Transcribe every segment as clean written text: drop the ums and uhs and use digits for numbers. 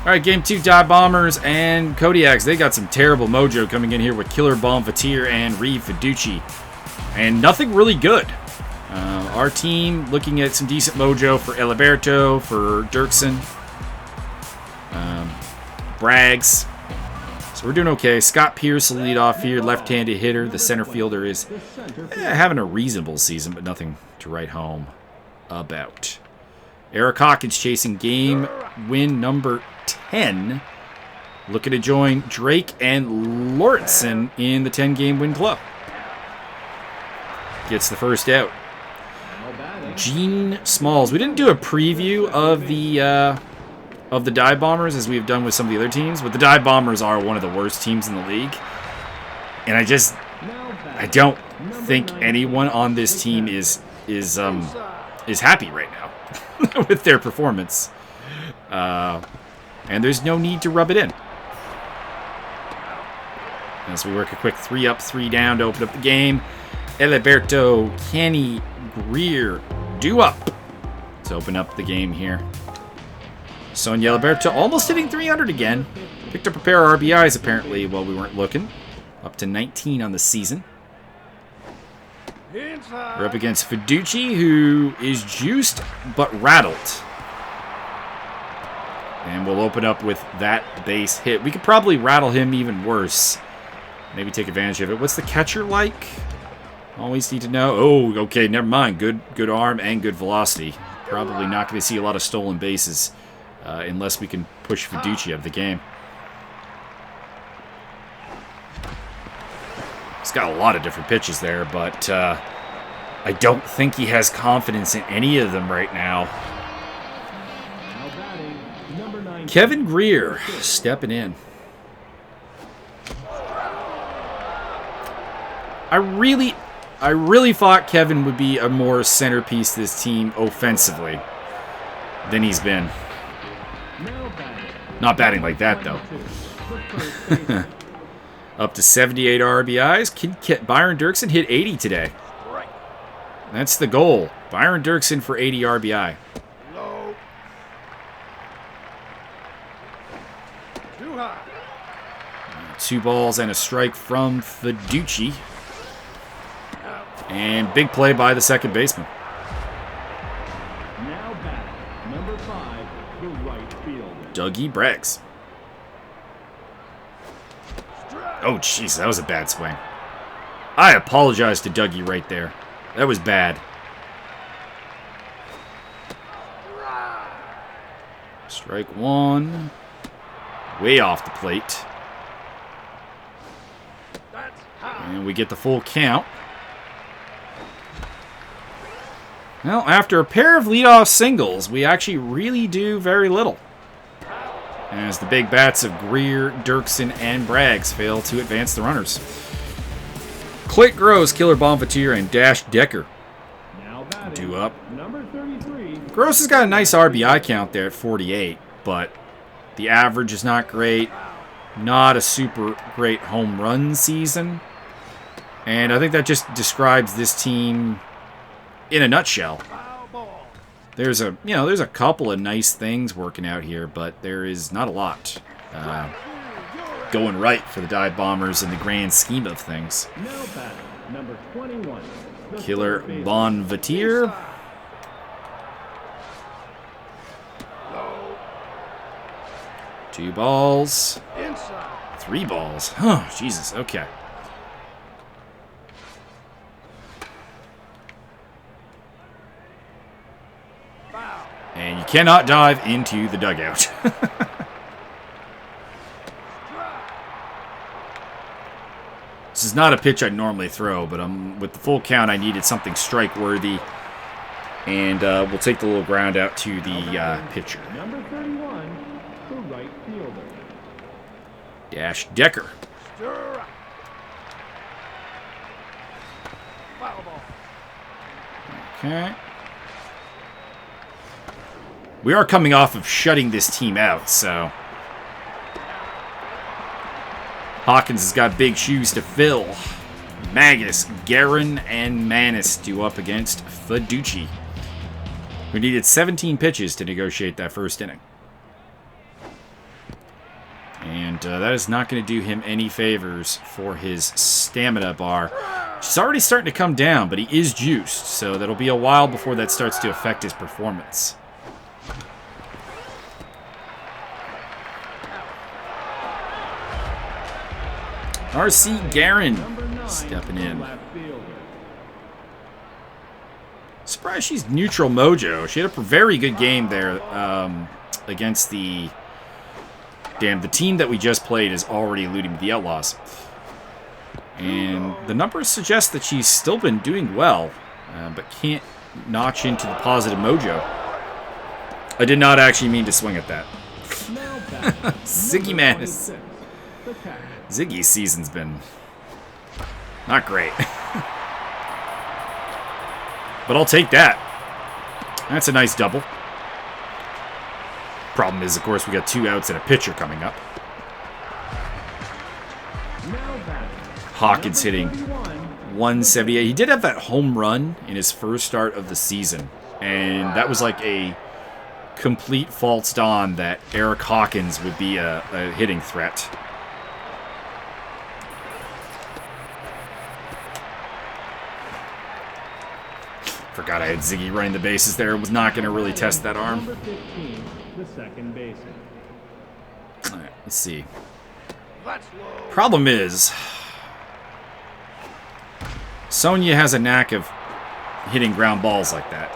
All right, game 2, Dive Bombers and Kodiaks. They got some terrible mojo coming in here with Killer Bonfatier and Reeve Fiducci. And nothing really good. Our team looking at some decent mojo for Eliberto, for Dirksen, Braggs. So we're doing okay. Scott Pierce will lead off here, left-handed hitter. The center fielder is having a reasonable season, but nothing to write home about. Eric Hawkins chasing game win number 10. Looking to join Drake and Lortson in the 10-game win club. Gets the first out. Gene Smalls. We didn't do a preview of the Dive Bombers as we've done with some of the other teams, but the Dive Bombers are one of the worst teams in the league. And I don't think anyone on this team is happy right now with their performance. And there's no need to rub it in. As we work a quick 3-up, 3-down to open up the game. Eliberto, Kenny, Greer, due up to open up the game here. Sonia Eliberto almost hitting 300 again. Picked up a pair of RBIs apparently while we weren't looking. Up to 19 on the season. We're up against Fiducci, who is juiced but rattled. And we'll open up with that base hit. We could probably rattle him even worse. Maybe take advantage of it. What's the catcher like? Always need to know. Oh, okay, never mind. Good arm and good velocity. Probably not going to see a lot of stolen bases unless we can push Fiducci out of the game. He's got a lot of different pitches there, but I don't think he has confidence in any of them right now. Kevin Greer stepping in. I really thought Kevin would be a more centerpiece to this team offensively than he's been. Not batting like that, though. Up to 78 RBIs. Byron Dirksen hit 80 today. That's the goal. Byron Dirksen for 80 RBI. 2 balls and a strike from Fiducci. And big play by the second baseman. Now batting, number 5, the right fielder. Dougie Braggs. Oh, jeez, that was a bad swing. I apologize to Dougie right there. That was bad. Strike 1. Way off the plate. And we get the full count. Well, after a pair of leadoff singles, we actually really do very little. As the big bats of Greer, Dirksen, and Braggs fail to advance the runners. Clint Gross, Killer Bonfatier, and Dash Decker due up. Number 33. Gross has got a nice RBI count there at 48, but the average is not great. Not a super great home run season. And I think that just describes this team in a nutshell. There's a couple of nice things working out here, but there is not a lot going right for the Dive Bombers in the grand scheme of things. Number 21. Killer Bonfatier. Two balls. 3 balls. Oh, Jesus. Okay. And you cannot dive into the dugout. This is not a pitch I'd normally throw, but with the full count, I needed something strike-worthy. And we'll take the little ground out to the pitcher. Number 31, the right fielder. Dash Decker. Okay. We are coming off of shutting this team out, so Hawkins has got big shoes to fill. Magus, Guerin, and Manis due up against Fiducci, who needed 17 pitches to negotiate that first inning. And that is not going to do him any favors for his stamina bar. It's already starting to come down, but he is juiced, so that'll be a while before that starts to affect his performance. R.C. Guerin stepping in. Surprised she's neutral mojo. She had a very good game there against the... Damn, the team that we just played is already eluding the Outlaws. And the numbers suggest that she's still been doing well, but can't notch into the positive mojo. I did not actually mean to swing at that. Ziggy Manis. Ziggy's season's been not great. But I'll take that. That's a nice double. Problem is, of course, we got 2 outs and a pitcher coming up. Hawkins hitting 178. He did have that home run in his first start of the season. And that was like a complete false dawn that Eric Hawkins would be a hitting threat. Forgot I had Ziggy running the bases there. Was not going to really test that arm. The second baseman. All right, let's see. Problem is, Sonia has a knack of hitting ground balls like that.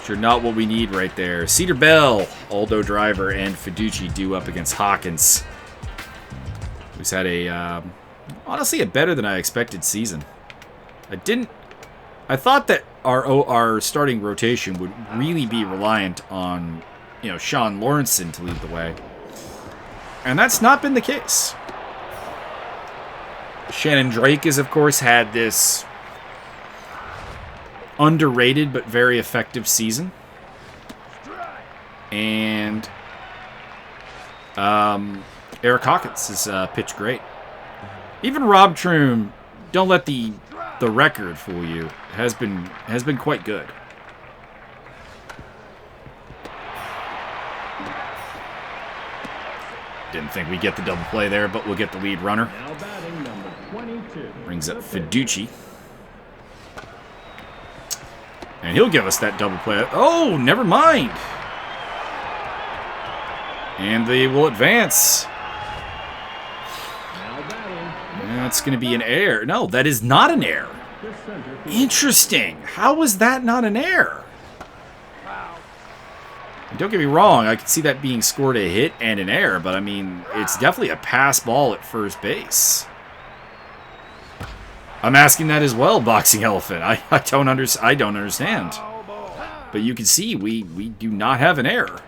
Sure, not what we need right there. Cedar Bell, Aldo Driver, and Fiducci due up against Hawkins, who's had a honestly a better than I expected season. I thought that our starting rotation would really be reliant on, Sean Lawrenson to lead the way. And that's not been the case. Shannon Drake has, of course, had this underrated but very effective season. And Eric Hawkins has pitched great. Even Rob Troom, don't let the record fool you, has been quite good. Didn't think we'd get the double play there, but we'll get the lead runner. Now batting number 22. Brings up Fiducci. And he'll give us that double play. Oh, never mind. And they will advance. That's going to be an error. No, that is not an error. Interesting. How was that not an error? Don't get me wrong, I could see that being scored a hit and an error, but I mean, it's definitely a pass ball at first base. I'm asking that as well, Boxing Elephant. I don't understand. But you can see we do not have an error.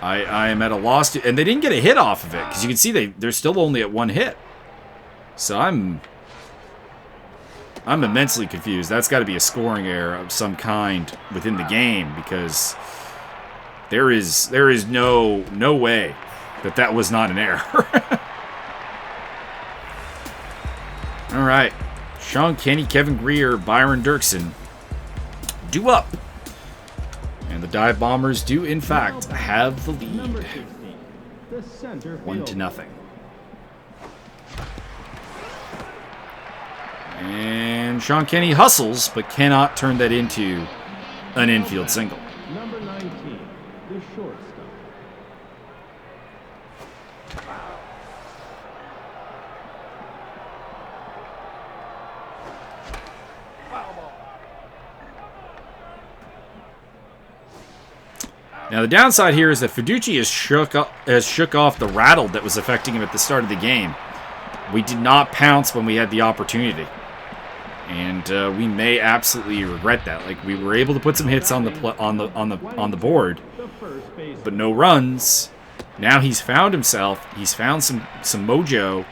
I am at a loss to, and they didn't get a hit off of it because you can see they're still only at 1 hit. So I'm immensely confused. That's got to be a scoring error of some kind within the game because there is no way that was not an error. All right, Sean Kenny, Kevin Greer, Byron Dirksen due up. And the Dive Bombers do, in fact, have the lead. 1-0. And Sean Kenny hustles, but cannot turn that into an infield single. Number 19, the shortstop. Now the downside here is that Fiducci has shook off the rattle that was affecting him at the start of the game. We did not pounce when we had the opportunity, and we may absolutely regret that. Like, we were able to put some hits on the board, but no runs. Now he's found himself. He's found some mojo,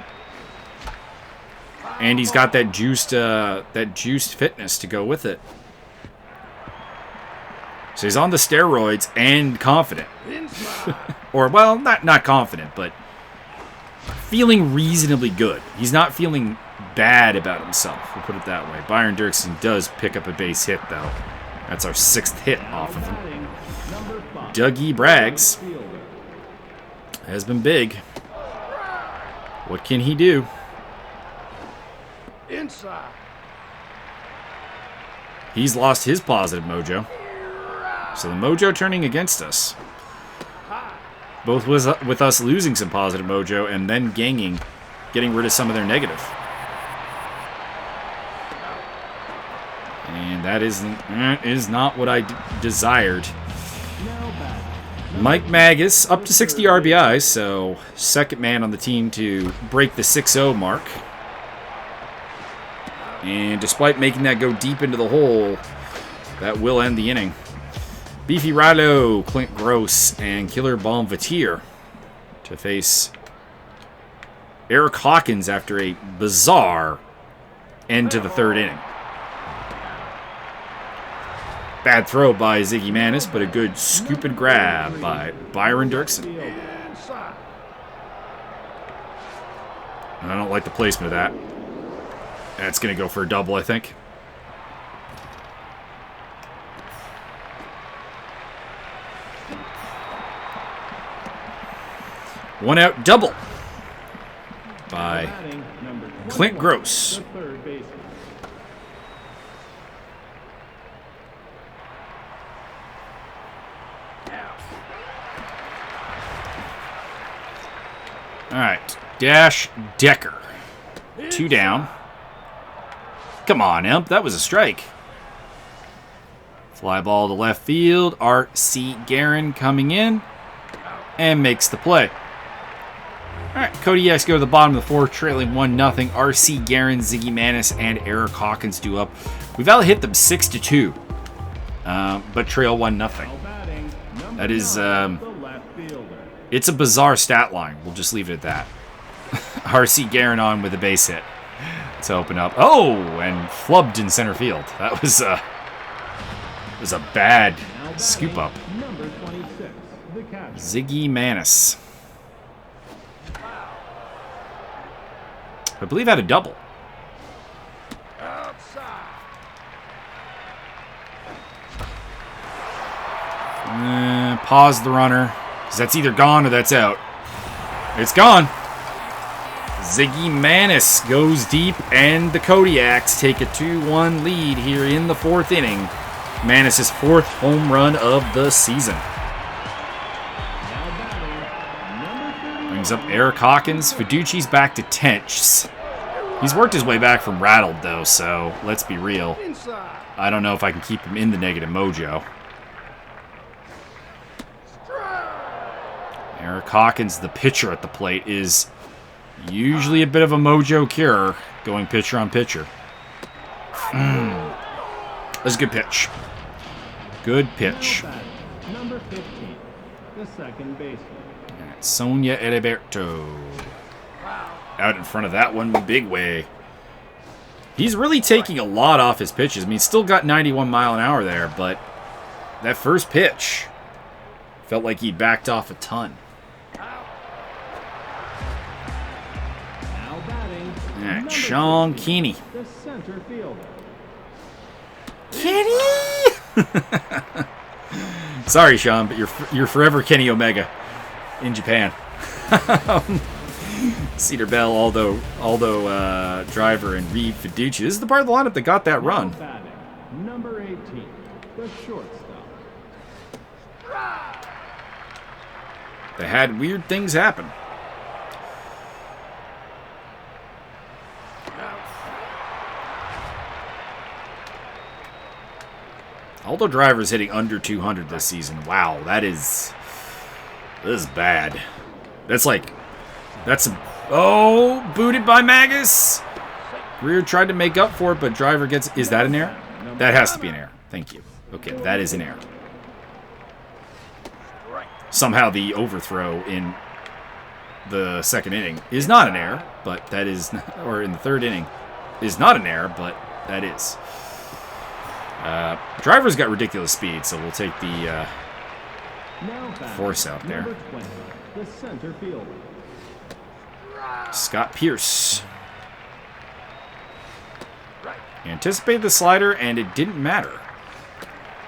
and he's got that juiced fitness to go with it. So he's on the steroids and confident. Or, well, not confident, but feeling reasonably good. He's not feeling bad about himself, we'll put it that way. Byron Dirksen does pick up a base hit, though. That's our 6th hit off of him. Batting, number 5. Dougie Braggs Fielder. has been big. What can he do? Inside. He's lost his positive mojo. So the mojo turning against us. Both with us losing some positive mojo and then getting rid of some of their negative. And that is not what I desired. Now batting, Mike Magus up to 60 RBIs, so second man on the team to break the 6-0 mark. And despite making that go deep into the hole, that will end the inning. Beefy Rilo, Clint Gross, and Killer Bonvatier to face Eric Hawkins after a bizarre end to the 3rd inning. Bad throw by Ziggy Manis, but a good scoop and grab by Byron Dirksen. Inside. I don't like the placement of that. That's going to go for a double, I think. One out double by batting, number Clint 21, Gross. the third baseman. All right, Dash Decker. 2 down. Come on, Imp. That was a strike. Fly ball to left field. R.C. Guerin coming in and makes the play. All right, Kodiaks go to the bottom of the 4th, trailing 1-0. R.C. Guerin, Ziggy Manis, and Eric Hawkins do up. We've out hit them 6-2, but trail 1-0. Now batting, number That is, 9, the left fielder. It's a bizarre stat line. We'll just leave it at that. R.C. Guerin on with a base hit to open up. Oh, and flubbed in center field. That was a bad Now batting, scoop up. number 26, the catcher. Ziggy Manis. I believe had a double. Outside. Pause the runner. 'Cause that's either gone or that's out. It's gone. Ziggy Manis goes deep, and the Kodiaks take a 2-1 lead here in the 4th inning. Manis' 4th home run of the season. Now batting, number 30, Brings up Eric Hawkins. Fiduci's back to Tench. He's worked his way back from rattled, though, so let's be real. Inside. I don't know if I can keep him in the negative mojo. Eric Hawkins, the pitcher at the plate, is usually a bit of a mojo cure, going pitcher on pitcher. That's a good pitch. Good pitch. now batting, number 15, the second baseman. Sonia Heriberto. Out in front of that one, big way. He's really taking a lot off his pitches. I mean, he's still got 91 mile an hour there, but that first pitch felt like he backed off a ton. Now batting, All right, number Sean 15, Keeney. the center fielder. Kenny! Sorry, Sean, but you're forever Kenny Omega in Japan. Cedar Bell, Aldo Driver, and Reed Fiduci. This is the part of the lineup that got that run. Now batting, number 18, the shortstop. They had weird things happen. Aldo Driver's hitting under 200 this season. Wow, that is bad. Booted by Magus. Greer tried to make up for it, but Driver gets. Is that an error? That has to be an error. Thank you. Okay, that is an error. Somehow the overthrow in the 2nd inning is not an error, but that is, or in the 3rd inning is not an error, but that is. Driver's got ridiculous speed, so we'll take the Now batting, force out there. number 20, the center fielder. Scott Pierce. Anticipated the slider, and it didn't matter.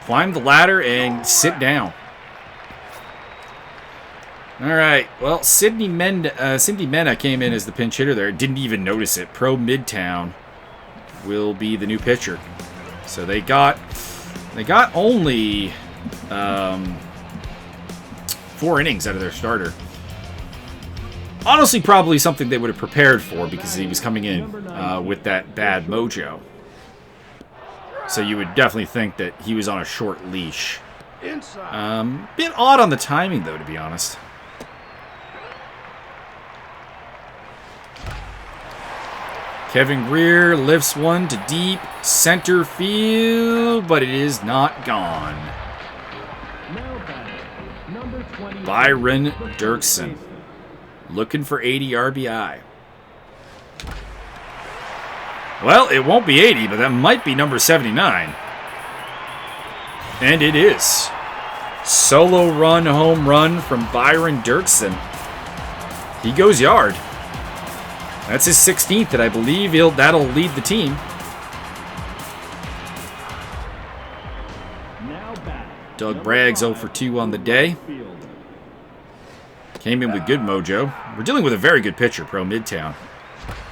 climb the ladder and sit down. All right. Well, Cindy Mena came in as the pinch hitter there. Didn't even notice it. Pro Midtown will be the new pitcher. So they got only 4 innings out of their starter. Honestly, probably something they would have prepared for because he was coming in with that bad mojo. So you would definitely think that he was on a short leash. Bit odd on the timing, though, to be honest. Kevin Greer lifts one to deep center field, but it is not gone. Byron Dirksen looking for 80 RBI. Well, it won't be 80, but that might be number 79. And it is. Solo run, home run from Byron Dirksen. He goes yard. That's his 16th, and I believe that'll lead the team. Doug Bragg's 0 for 2 on the day. Came in with good mojo. We're dealing with a very good pitcher, Pro Midtown,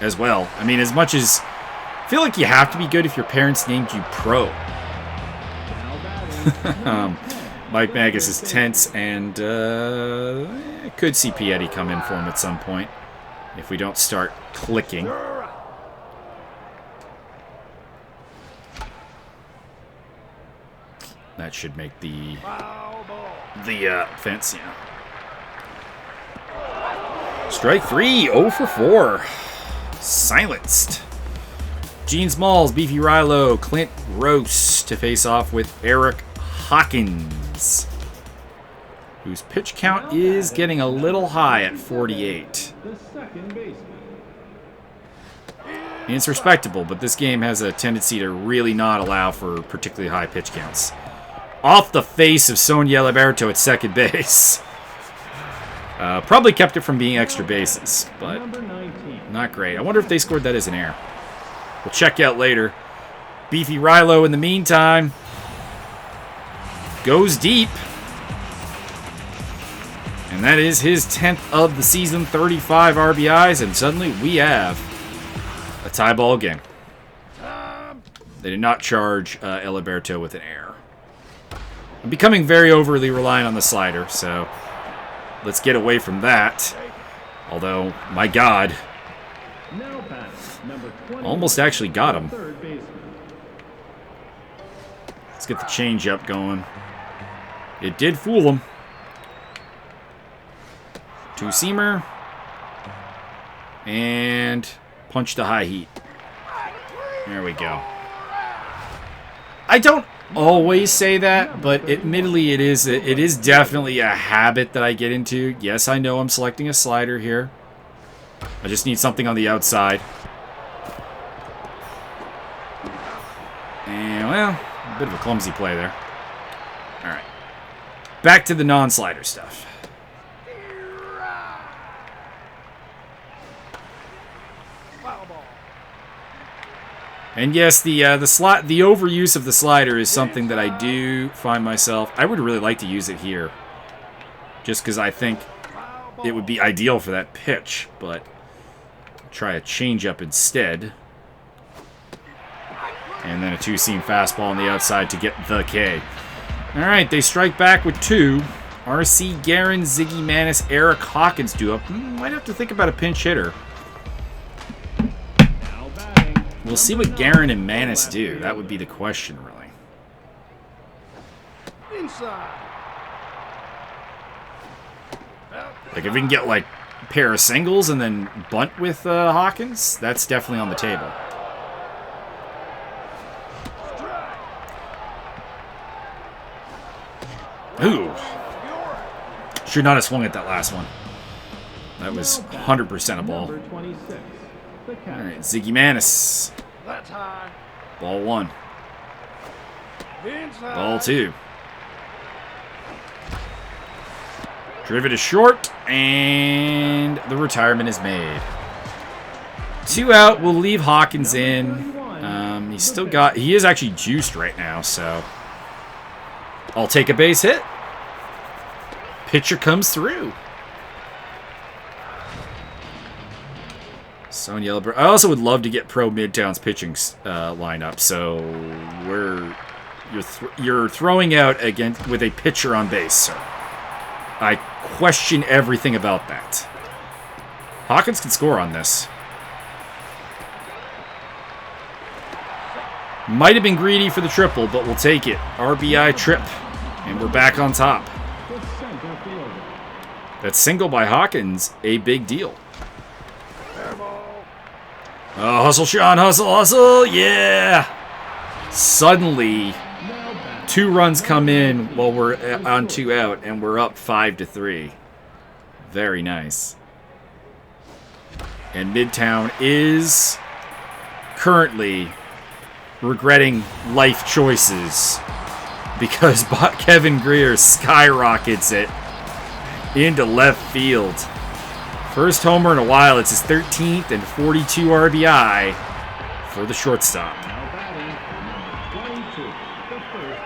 as well. I mean, as much as... I feel like you have to be good if your parents named you Pro. Mike Magus is tense, and could see Piatti come in for him at some point if we don't start clicking. That should make the fence, yeah. Strike 3, 0 for 4. Silenced. Gene Smalls, Beefy Rilo, Clint Gross to face off with Eric Hawkins, whose pitch count is getting a little high at 48. It's respectable, but this game has a tendency to really not allow for particularly high pitch counts. Off the face of Sonia Liberto at second base. Probably kept it from being extra bases, but not great. I wonder if they scored that as an error. We'll check out later. Beefy Rilo, in the meantime, goes deep. And that is his 10th of the season, 35 RBIs, and suddenly we have a tie ball game. They did not charge Eliberto with an error. I'm becoming very overly reliant on the slider, so let's get away from that. Although, my God, almost actually got him. Let's get the changeup going. It did fool him. Two-seamer. And punch to high heat. There we go. I don't always say that, but admittedly it is definitely a habit that I get into. Yes, I know I'm selecting a slider here. I just need something on the outside. And, well, a bit of a clumsy play there. All right. Back to the non-slider stuff. And yes, the overuse of the slider is something that I do find myself... I would really like to use it here. Just because I think it would be ideal for that pitch. But try a changeup instead. And then a two-seam fastball on the outside to get the K. Alright, they strike back with 2. R.C. Guerin, Ziggy Manis, Eric Hawkins do up. Might have to think about a pinch hitter. We'll see what Guerin and Manis do. That would be the question, really. Like, if we can get, like, a pair of singles and then bunt with Hawkins, that's definitely on the table. Ooh. Should not have swung at that last one. That was 100% a ball. Alright, Ziggy Manis. Ball 1. Ball 2. Driven to short, and the retirement is made. 2 out, we'll leave Hawkins in. He is actually juiced right now, so I'll take a base hit. Pitcher comes through. Son Yellowbird. I also would love to get Pro Midtown's pitching lineup. So you're throwing out against with a pitcher on base, sir. I question everything about that. Hawkins can score on this. Might have been greedy for the triple, but we'll take it. RBI trip, and we're back on top. That single by Hawkins, a big deal. Oh, hustle, Sean, hustle, yeah! Suddenly, 2 runs come in while we're on 2 out, and we're up 5-3. Very nice. And Midtown is currently regretting life choices because Kevin Greer skyrockets it into left field. First homer in a while. It's his 13th and 42 RBI for the shortstop. Now batting, number 22, the first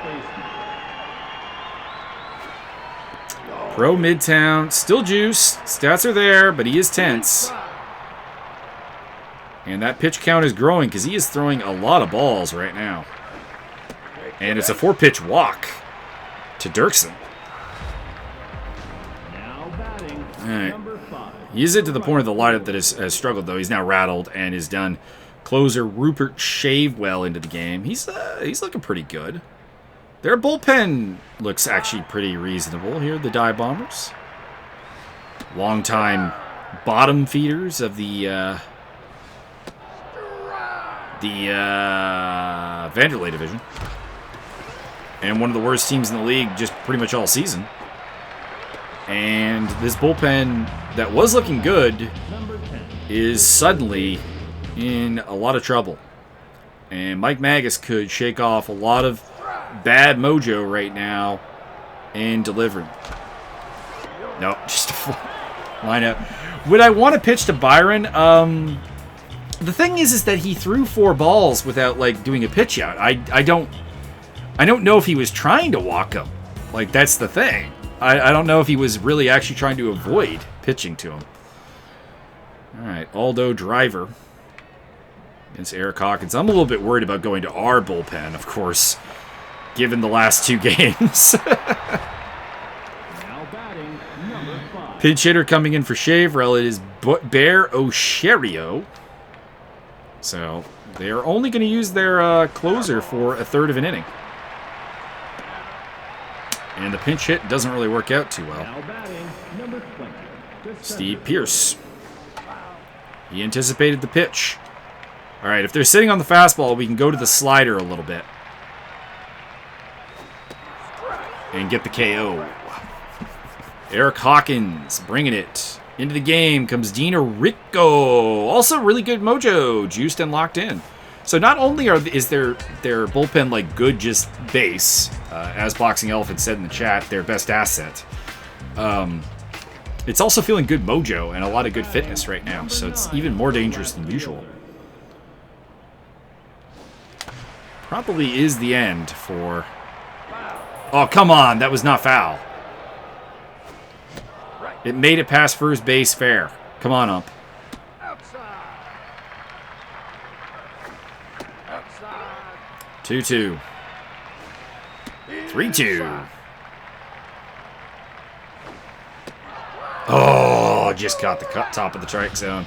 baseman. Pro Midtown, still juice. Stats are there, but he is tense. And that pitch count is growing because he is throwing a lot of balls right now. And it's a 4-pitch walk to Dirksen. Now batting, All right. number 5. He is it to the point of the lineup that has struggled, though. He's now rattled and is done. Closer Rupert Shavewell into the game. He's looking pretty good. Their bullpen looks actually pretty reasonable here, the Dive Bombers. Longtime bottom feeders of the Vanderlei division. And one of the worst teams in the league just pretty much all season. And this bullpen that was looking good is suddenly in a lot of trouble. And Mike Magus could shake off a lot of bad mojo right now and deliver. Nope, just a lineup. Would I want to pitch to Byron? The thing is that he threw 4 balls without like doing a pitch out. I don't know if he was trying to walk him. Like, that's the thing. I don't know if he was really actually trying to avoid pitching to him. All right, Aldo Driver against Eric Hawkins. I'm a little bit worried about going to our bullpen, of course, given the last 2 games. Now batting, number 5. Pinch hitter coming in for Shavewell. It is Bear Osherio. So they are only going to use their closer for a third of an inning. And the pinch hit doesn't really work out too well. Now batting, number 20. Steve Pierce. He anticipated the pitch. All right, if they're sitting on the fastball, we can go to the slider a little bit. And get the KO. Eric Hawkins bringing it. Into the game comes Dina Rico. Also really good mojo. Juiced and locked in. So not only is their bullpen like good just base, as Boxing Elephant said in the chat, their best asset. It's also feeling good mojo and a lot of good fitness right now. So it's even more dangerous than usual. Probably is the end for... Oh, come on. That was not foul. It made it past first base fair. Come on, Ump. 2-2. 3-2. Oh, just caught the top of the strike zone.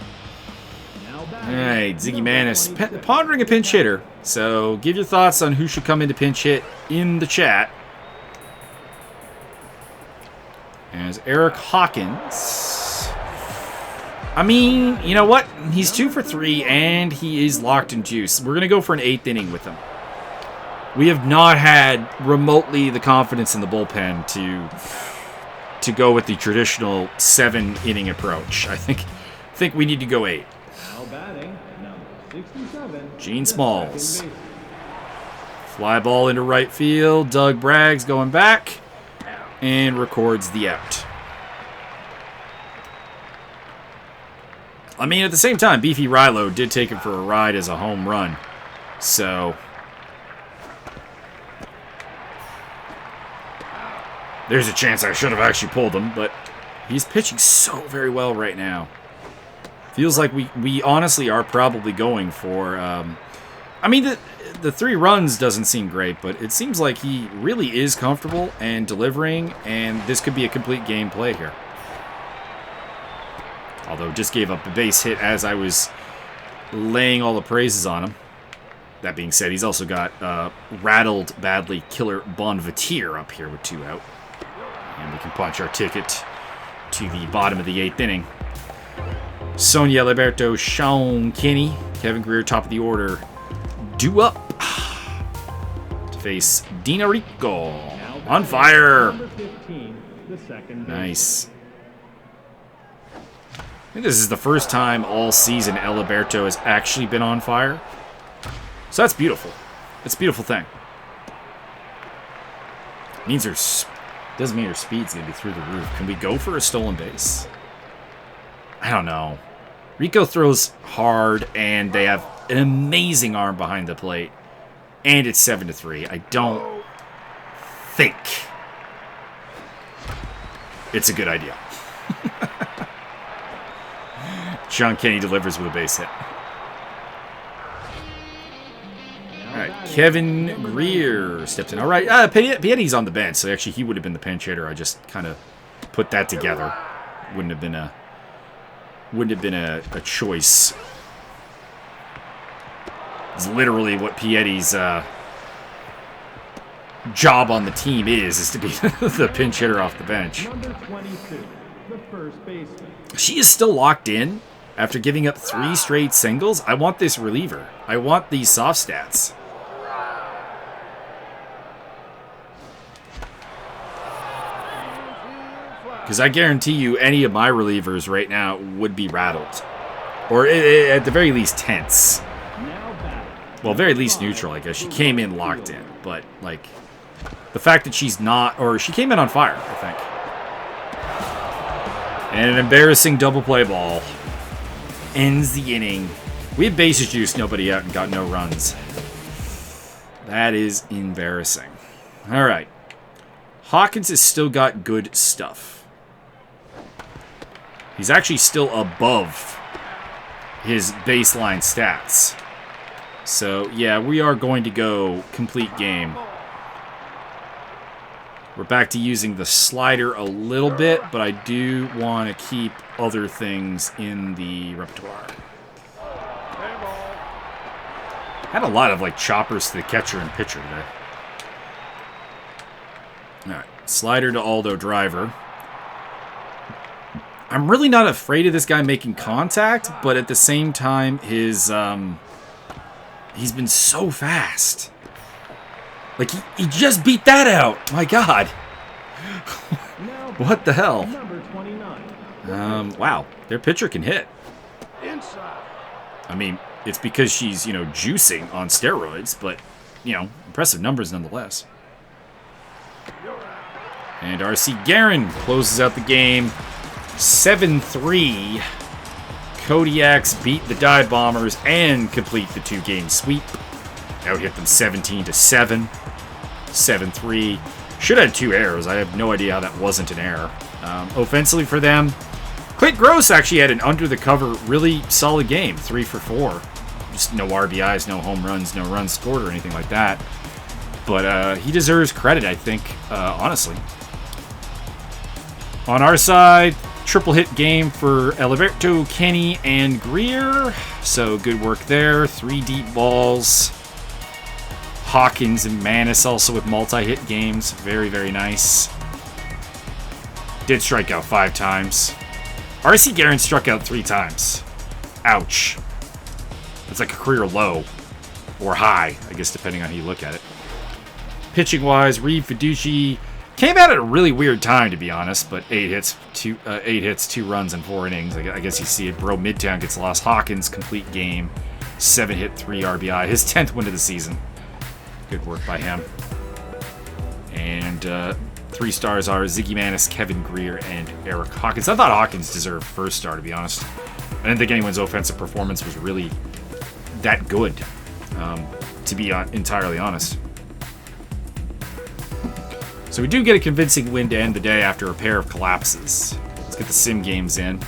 All right, Ziggy Manis pondering a pinch hitter. So give your thoughts on who should come into pinch hit in the chat. As Eric Hawkins. I mean, you know what? He's 2 for 3, and he is locked in juice. We're going to go for an 8th inning with him. We have not had remotely the confidence in the bullpen to go with the traditional 7-inning approach. I think we need to go 8. Now batting, number 67. Gene Smalls. Fly ball into right field. Doug Bragg's going back and records the out. I mean, at the same time, Beefy Rilo did take him for a ride as a home run. So There's a chance I should have actually pulled him, but he's pitching so very well right now. Feels like we honestly are probably going for... I mean, the 3 runs doesn't seem great, but it seems like he really is comfortable and delivering, and this could be a complete game play here. Although just gave up a base hit as I was laying all the praises on him. That being said, he's also got rattled badly killer Bonvitier up here with 2 out. And we can punch our ticket to the bottom of the 8th inning. Sonia Liberto, Sean Kinney, Kevin Greer, top of the order. Due up to face Dina Rico. On fire. Nice. I think this is the first time all season Eliberto has actually been on fire. So that's beautiful. It's a beautiful thing. Means her doesn't mean her speed's gonna be through the roof. Can we go for a stolen base? I don't know. Rico throws hard, and they have an amazing arm behind the plate, and it's 7-3. I don't think it's a good idea. Sean Kenny delivers with a base hit. All right, Kevin Greer steps in. All right, Pietti's on the bench, so actually he would have been the pinch hitter. I just kind of put that together. Wouldn't have been a choice. It's literally what Pietti's job on the team is to be the pinch hitter off the bench. Number 22, the first baseman. She is still locked in after giving up 3 straight singles. I want this reliever. I want these soft stats. Because I guarantee you any of my relievers right now would be rattled. Or at the very least tense. Well, very least neutral, I guess. She came in locked in. But, like, the fact that she's not... Or she came in on fire, I think. And an embarrassing double play ball ends the inning. We had bases juice, nobody out, and got no runs. That is embarrassing. All right. Hawkins has still got good stuff. He's actually still above his baseline stats. So, yeah, we are going to go complete game. We're back to using the slider a little bit, but I do want to keep other things in the repertoire. Had a lot of, like, choppers to the catcher and pitcher today. All right, slider to Aldo Driver. I'm really not afraid of this guy making contact, but at the same time, his he's been so fast. Like, he just beat that out. My God. What the hell? Wow, their pitcher can hit. I mean, it's because she's, you know, juicing on steroids, but, you know, impressive numbers nonetheless. And R.C. Guerin closes out the game. 7-3. Kodiaks beat the Dive Bombers and complete the 2-game sweep. Out hit them 17-7. 7-3. Should have had 2 errors. I have no idea how that wasn't an error. Offensively for them, Clint Gross actually had an under-the-cover, really solid game. 3 for 4. Just no RBIs, no home runs, no runs scored or anything like that. But he deserves credit, I think, honestly. On our side, triple hit game for Alberto, Kenny, and Greer. So good work there. 3 deep balls. Hawkins and Manis also with multi-hit games. Very, very nice. Did strike out 5 times. R.C. Guerin struck out 3 times. Ouch. That's like a career low. Or high, I guess, depending on how you look at it. Pitching-wise, Reed Fiducci came out at a really weird time, to be honest, but 8 hits, 2 runs, and 4 innings. I guess you see it. Bro Midtown gets lost. Hawkins, complete game. 7 hit, 3 RBI. His 10th win of the season. Good work by him. And 3 stars are Ziggy Manis, Kevin Greer, and Eric Hawkins. I thought Hawkins deserved first star, to be honest. I didn't think anyone's offensive performance was really that good, to be entirely honest. So we do get a convincing win to end the day after a pair of collapses. Let's get the sim games in.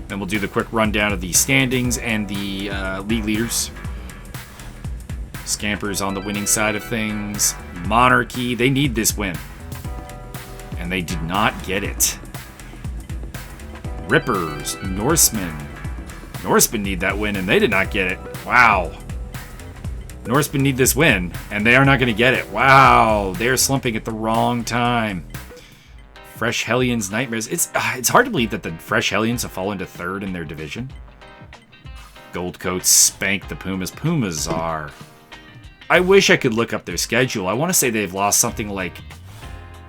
Then we'll do the quick rundown of the standings and the league leaders. Scampers on the winning side of things. Monarchy, they need this win. And they did not get it. Rippers, Norsemen. Norsemen need that win, and they did not get it. Wow. Norsemen need this win, and they are not going to get it. Wow. They're slumping at the wrong time. Fresh Hellions, Nightmares. It's hard to believe that the Fresh Hellions have fallen to third in their division. Goldcoats spank the Pumas. Pumas are... I wish I could look up their schedule. I want to say they've lost something like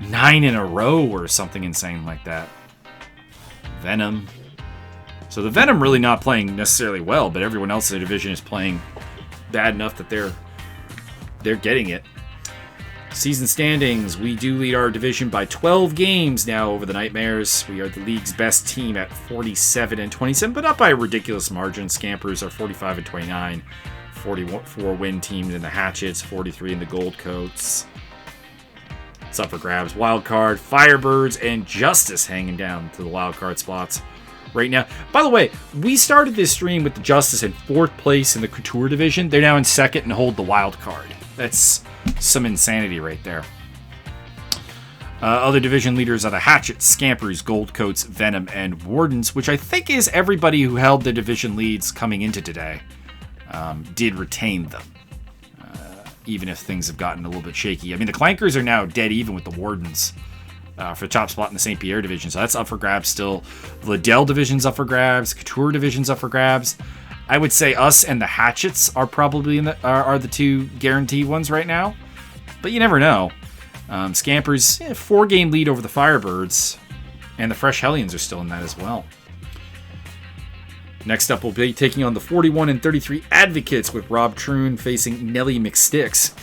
9 in a row or something insane like that. Venom. So the Venom really not playing necessarily well, but everyone else in the division is playing bad enough that they're getting it. Season standings, we do lead our division by 12 games now over the Nightmares. We are the league's best team at 47-27, but up by a ridiculous margin. Scampers are 45-29, 44 win teams in the Hatchets, 43 in the Goldcoats. It's up for grabs. Wild card, Firebirds, and Justice hanging down to the wild card spots right now. By the way, we started this stream with the Justice in 4th place in the Couture division. They're now in 2nd and hold the wild card. That's some insanity right there. Other division leaders are the Hatchets, Scampers, Goldcoats, Venom, and Wardens, which I think is everybody who held the division leads coming into today did retain them. Even if things have gotten a little bit shaky. I mean, the Clankers are now dead even with the Wardens for the top spot in the St. Pierre division, so that's up for grabs still. The Liddell division's up for grabs. Couture division's up for grabs. I would say us and the Hatchets are probably are the two guaranteed ones right now, but you never know. Scampers, 4-game lead over the Firebirds, and the Fresh Hellions are still in that as well. Next up, we'll be taking on the 41-33 Advocates with Rob Troon facing Nelly McSticks.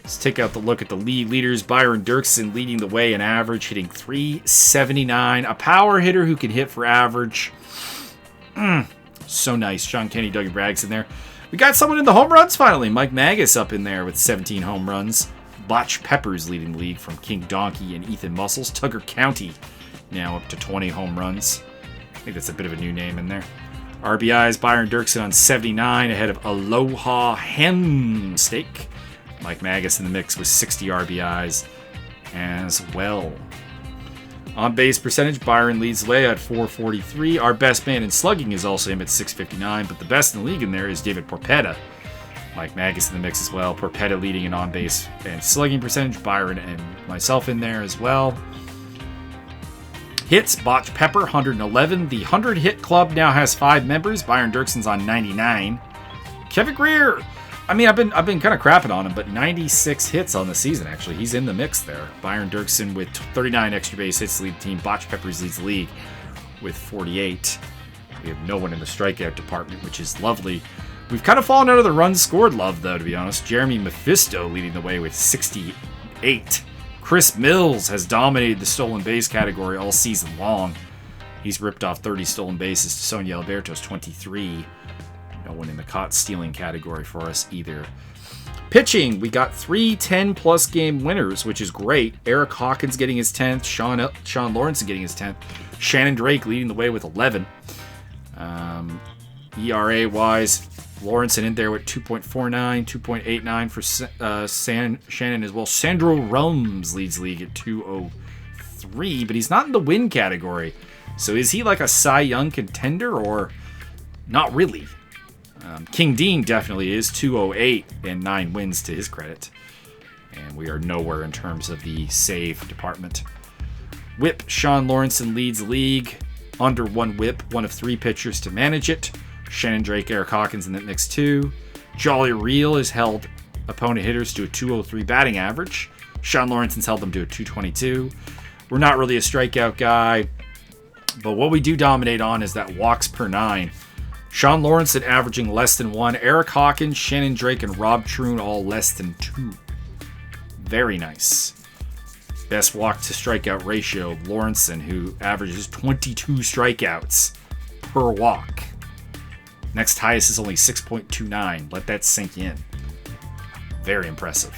Let's take out the look at the league leaders. Byron Dirksen leading the way in average, hitting .379. A power hitter who can hit for average. So nice. Sean Kenny, Dougie Braggs in there. We got someone in the home runs finally. Mike Magus up in there with 17 home runs. Botch Peppers leading the league from King Donkey and Ethan Muscles. Tugger County now up to 20 home runs. I think that's a bit of a new name in there. RBIs, Byron Dirksen on 79 ahead of Aloha Hemsteak. Mike Magus in the mix with 60 RBIs as well. On base percentage, Byron leads the way at .443. Our best man in slugging is also him at .659, but the best in the league in there is David Porpetta. Mike Magus in the mix as well. Porpetta leading in on base and slugging percentage. Byron and myself in there as well. Hits, Botch Pepper, 111. The 100-hit club now has 5 members. Byron Dirksen's on 99. Kevin Greer, I mean, I've been kind of crapping on him, but 96 hits on the season, actually. He's in the mix there. Byron Dirksen with 39 extra base hits to lead the team. Botch Peppers leads the league with 48. We have no one in the strikeout department, which is lovely. We've kind of fallen out of the runs scored love, though, to be honest. Jeremy Mephisto leading the way with 68. Chris Mills has dominated the stolen base category all season long. He's ripped off 30 stolen bases to Sonia Alberto's 23. No one in the caught stealing category for us either. Pitching, we got 3 10-plus game winners, which is great. Eric Hawkins getting his 10th. Sean Lawrence getting his 10th. Shannon Drake leading the way with 11. ERA-wise, Lawrence in there with 2.49, 2.89 for Shannon as well. Sandro Rums leads league at 203, but he's not in the win category. So is he like a Cy Young contender or not really? King Dean definitely is, 208 and 9 wins to his credit. And we are nowhere in terms of the save department. Whip, Sean Lawrenson leads the league. Under 1 whip, one of 3 pitchers to manage it. Shannon Drake, Eric Hawkins in that mix too. Jolly Real has held opponent hitters to a 203 batting average. Sean Lawrenson's held them to a 222. We're not really a strikeout guy, but what we do dominate on is that walks per 9. Sean Lawrenson averaging less than 1. Eric Hawkins, Shannon Drake, and Rob Troon all less than 2. Very nice. Best walk to strikeout ratio, Lawrenson, who averages 22 strikeouts per walk. Next highest is only 6.29. Let that sink in. Very impressive.